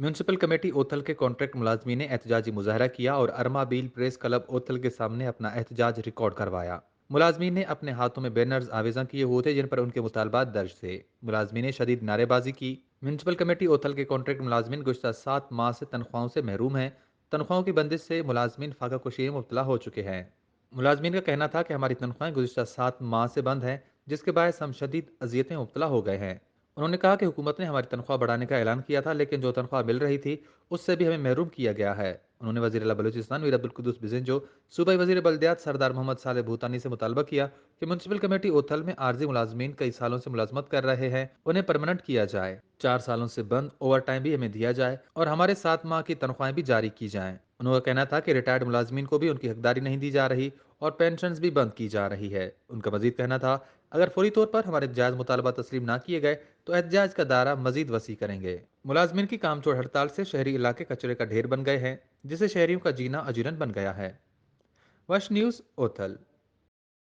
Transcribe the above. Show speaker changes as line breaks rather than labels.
Municipal committee ओथल के contract मुलाजमीन ने एहतजाजी मुजाहरा किया और अरमाबील प्रेस क्लब ओथल के सामने अपना एहतजाज रिकॉर्ड करवाया। मुलाजमीन ने अपने हाथों में बैनर्स आवेजा किए हुए थे जिन पर उनके मुतालबात दर्ज थे। मुलाजमीन ने शदीद नारेबाजी की। म्यूनसिपल कमेटी ओथल के कॉन्ट्रैक्ट मुलाजमीन गुज़श्ता 7 माह से तनख्वाहों से महरूम हैं। तनख्वाहों की बंदिश से मुलाजमीन फाका कुशी में मुब्तला हो चुके हैं। मुलाजमीन का कहना था कि हमारी तनख्वाहें गुज़श्ता 7 माह से बंद हैं, जिसके बायस हम शदीद अजियतें में मुब्तला हो गए हैं। उन्होंने कहा कि हुकूमत ने हमारी तनख्वाह बढ़ाने का ऐलान किया था, लेकिन जो तनख्वाह मिल रही थी उससे भी हमें महरूम किया गया है। उन्होंने वज़ीर आला बलूचिस्तान मीर अब्दुल कुद्दूस बिज़ेंजो, सूबाई वज़ीर बल्दियात सरदार मोहम्मद सालेह भूतानी से मुतालबा किया कि म्यूनसिपल कमेटी ओथल में आर्जी मुलाजमीन कई सालों से मुलाजमत कर रहे हैं, उन्हें परमानेंट किया जाए। 4 सालों से बंद ओवर टाइम भी हमें दिया जाए और हमारे 7 माह की तनख्वाहें भी जारी की जाएं। उनका कहना था कि रिटायर्ड मुलाजमीन को भी उनकी हकदारी नहीं दी जा रही और पेंशन भी बंद की जा रही है। उनका मजीद कहना था, अगर फौरी तौर पर हमारे जायज़ मुतालबा तस्लीम ना किए गए तो एहतजाज का दायरा मजीद वसी करेंगे। मुलाजमीन की कामचोर हड़ताल से शहरी इलाके कचरे का ढेर बन गए हैं, जिससे शहरियों का जीना अजीरन बन गया है। वश न्यूज़ ओथल।